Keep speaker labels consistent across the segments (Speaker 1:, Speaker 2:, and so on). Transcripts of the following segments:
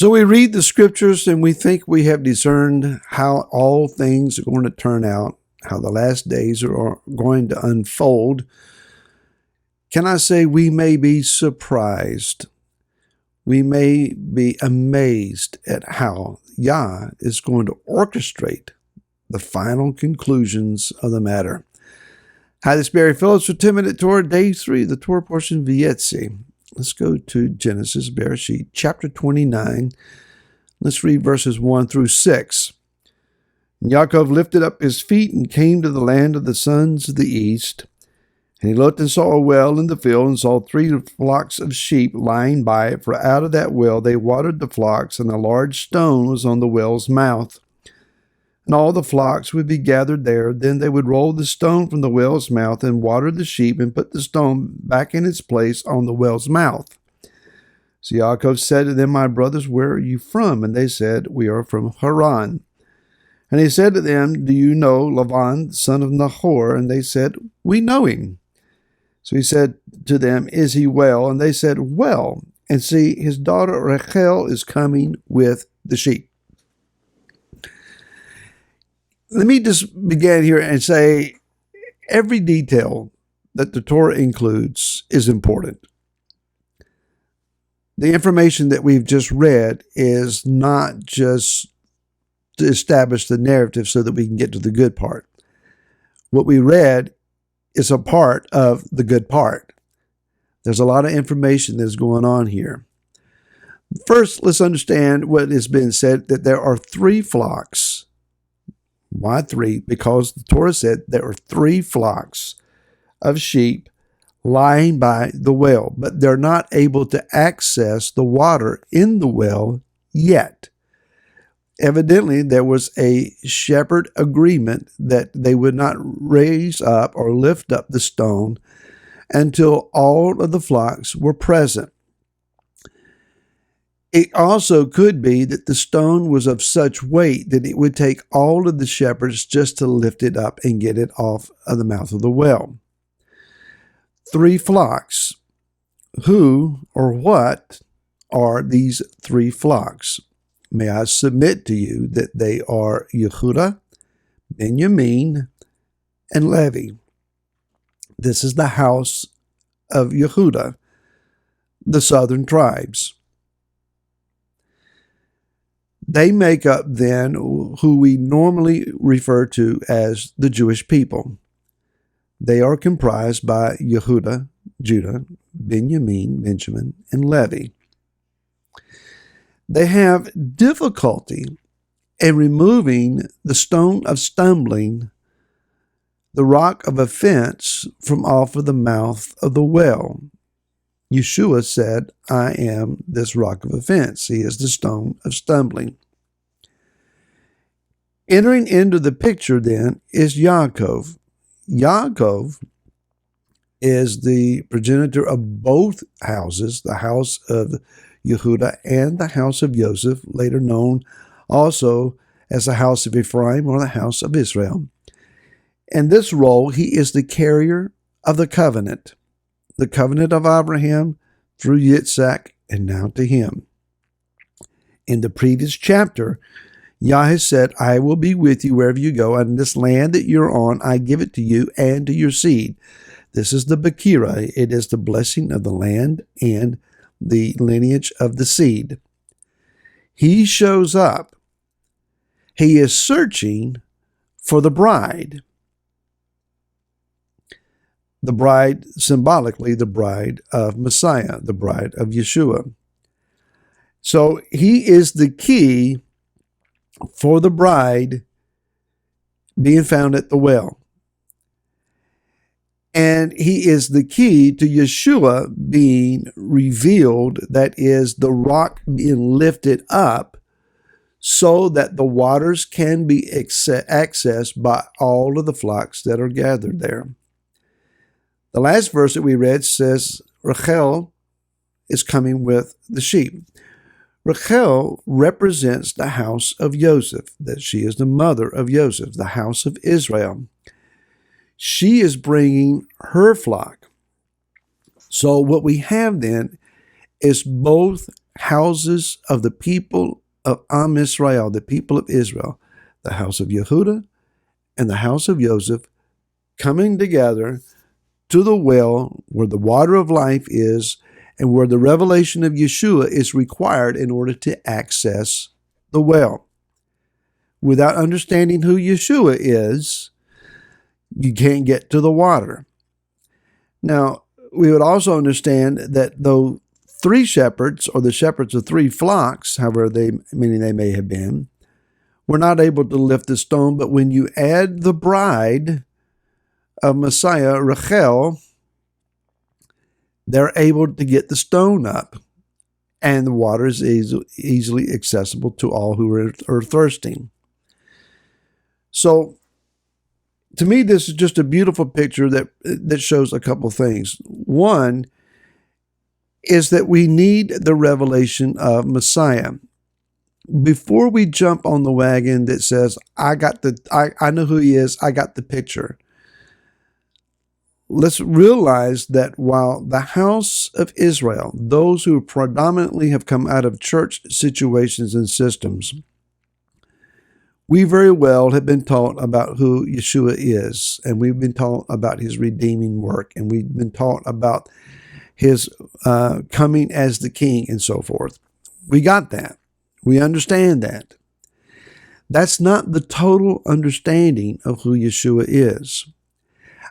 Speaker 1: So we read the scriptures and we think we have discerned how all things are going to turn out, how the last days are going to unfold. Can I say we may be surprised? We may be amazed at how Yah is going to orchestrate the final conclusions of the matter. Hi, this is Barry Phillips for 10-Minute Torah, Day 3, the Torah portion V'yetzi. Let's go to Genesis, Bereshit, chapter 29. Let's read verses 1 through 6. Yaakov lifted up his feet and came to the land of the sons of the east. And he looked and saw a well in the field and saw 3 flocks of sheep lying by it. For out of that well they watered the flocks, and a large stone was on the well's mouth. And all the flocks would be gathered there. Then they would roll the stone from the well's mouth and water the sheep and put the stone back in its place on the well's mouth. So Yaakov said to them, "My brothers, where are you from?" And they said, "We are from Haran." And he said to them, "Do you know Lavan, son of Nahor?" And they said, "We know him." So he said to them, "Is he well?" And they said, "Well. And see, his daughter Rachel is coming with the sheep." Let me just begin here and say every detail that the Torah includes is important. The information that we've just read is not just to establish the narrative so that we can get to the good part. What we read is a part of the good part. There's a lot of information that's going on here. First, let's understand what has been said, that there are 3 flocks. Why 3? Because the Torah said there are 3 flocks of sheep lying by the well, but they're not able to access the water in the well yet. Evidently, there was a shepherd agreement that they would not raise up or lift up the stone until all of the flocks were present. It also could be that the stone was of such weight that it would take all of the shepherds just to lift it up and get it off of the mouth of the well. 3 flocks. Who or what are these 3 flocks? May I submit to you that they are Yehuda, Benjamin, and Levi. This is the house of Yehuda, the southern tribes. They make up then who we normally refer to as the Jewish people. They are comprised by Yehuda, Judah, Benjamin, and Levi. They have difficulty in removing the stone of stumbling, the rock of offense, from off of the mouth of the well. Yeshua said, "I am this rock of offense." He is the stone of stumbling. Entering into the picture then is Yaakov. Yaakov is the progenitor of both houses, the house of Yehuda and the house of Joseph, later known also as the house of Ephraim or the house of Israel. In this role, he is the carrier of the covenant of Abraham through Yitzhak and now to him. In the previous chapter, Yah has said, "I will be with you wherever you go, and this land that you're on, I give it to you and to your seed." This is the Bekira. It is the blessing of the land and the lineage of the seed. He shows up. He is searching for the bride. The bride, symbolically, the bride of Messiah, the bride of Yeshua. So he is the key for the bride being found at the well. And he is the key to Yeshua being revealed, that is, the rock being lifted up so that the waters can be accessed by all of the flocks that are gathered there. The last verse that we read says Rachel is coming with the sheep. Rachel represents the house of Joseph, that she is the mother of Joseph, the house of Israel. She is bringing her flock. So what we have then is both houses of the people of Am Israel, the people of Israel, the house of Yehuda and the house of Joseph, coming together to the well where the water of life is and where the revelation of Yeshua is required in order to access the well. Without understanding who Yeshua is, you can't get to the water. Now, we would also understand that though three shepherds, or the shepherds of three flocks, however many they may have been, were not able to lift the stone, but when you add the bride of Messiah, Rachel, they're able to get the stone up, and the water is easily accessible to all who are thirsting. So, to me, this is just a beautiful picture that shows a couple things. One is that we need the revelation of Messiah. Before we jump on the wagon that says, I know who he is, I got the picture. Let's realize that while the house of Israel, those who predominantly have come out of church situations and systems, we very well have been taught about who Yeshua is, and we've been taught about his redeeming work, and we've been taught about his coming as the king and so forth. We got that. We understand that. That's not the total understanding of who Yeshua is.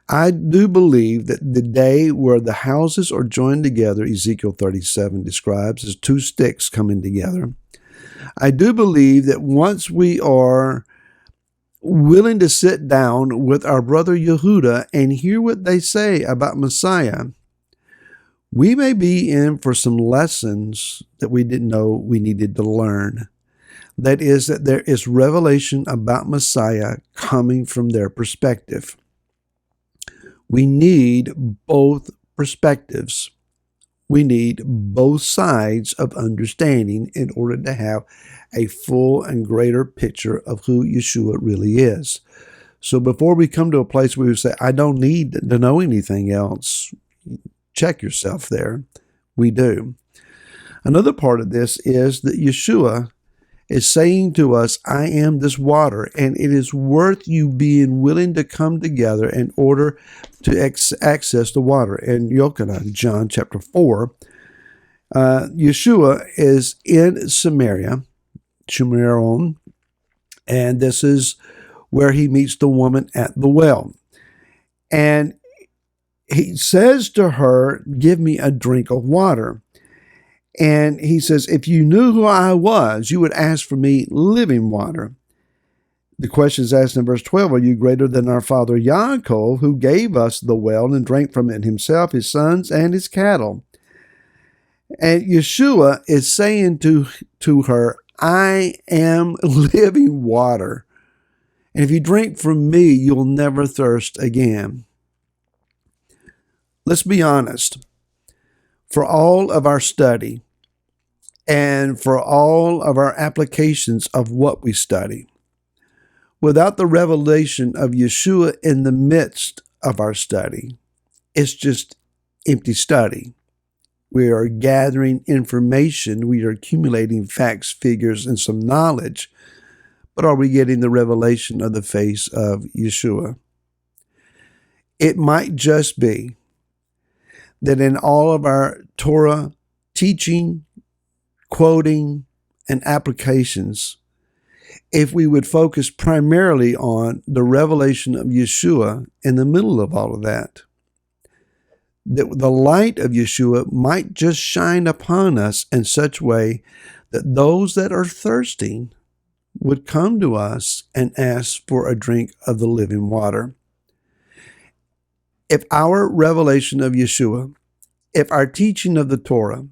Speaker 1: I do believe that the day where the houses are joined together, Ezekiel 37 describes as two sticks coming together. I do believe that once we are willing to sit down with our brother Yehuda and hear what they say about Messiah, we may be in for some lessons that we didn't know we needed to learn. That is, that there is revelation about Messiah coming from their perspective. We need both perspectives. We need both sides of understanding in order to have a full and greater picture of who Yeshua really is. So before we come to a place where we say, I don't need to know anything else, check yourself there. We do. Another part of this is that Yeshua is saying to us, I am this water, and it is worth you being willing to come together in order to access the water. In Yochanan, John chapter 4, Yeshua is in Samaria, and this is where he meets the woman at the well. And he says to her, give me a drink of water. And he says, if you knew who I was, you would ask for me living water. The question is asked in verse 12, are you greater than our father Yaakov, who gave us the well and drank from it himself, his sons, and his cattle? And Yeshua is saying to her, I am living water. And if you drink from me, you'll never thirst again. Let's be honest. For all of our study and for all of our applications of what we study, without the revelation of Yeshua in the midst of our study, it's just empty study. We are gathering information. We are accumulating facts, figures, and some knowledge. But are we getting the revelation of the face of Yeshua? It might just be that in all of our Torah teaching, quoting, and applications, if we would focus primarily on the revelation of Yeshua in the middle of all of that, that the light of Yeshua might just shine upon us in such a way that those that are thirsting would come to us and ask for a drink of the living water. If our revelation of Yeshua, if our teaching of the Torah,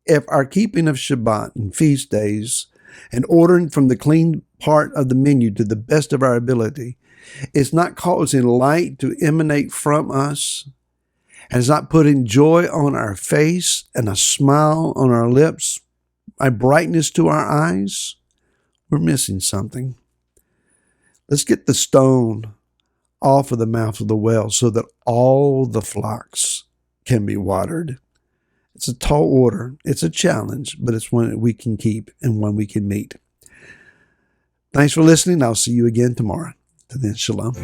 Speaker 1: if our keeping of Shabbat and feast days, and ordering from the clean part of the menu to the best of our ability, is not causing light to emanate from us, and is not putting joy on our face and a smile on our lips, a brightness to our eyes, we're missing something. Let's get the stone off of the mouth of the well so that all the flocks can be watered. It's a tall order. It's a challenge, but it's one that we can keep and one we can meet. Thanks for listening. I'll see you again tomorrow. Till then, shalom.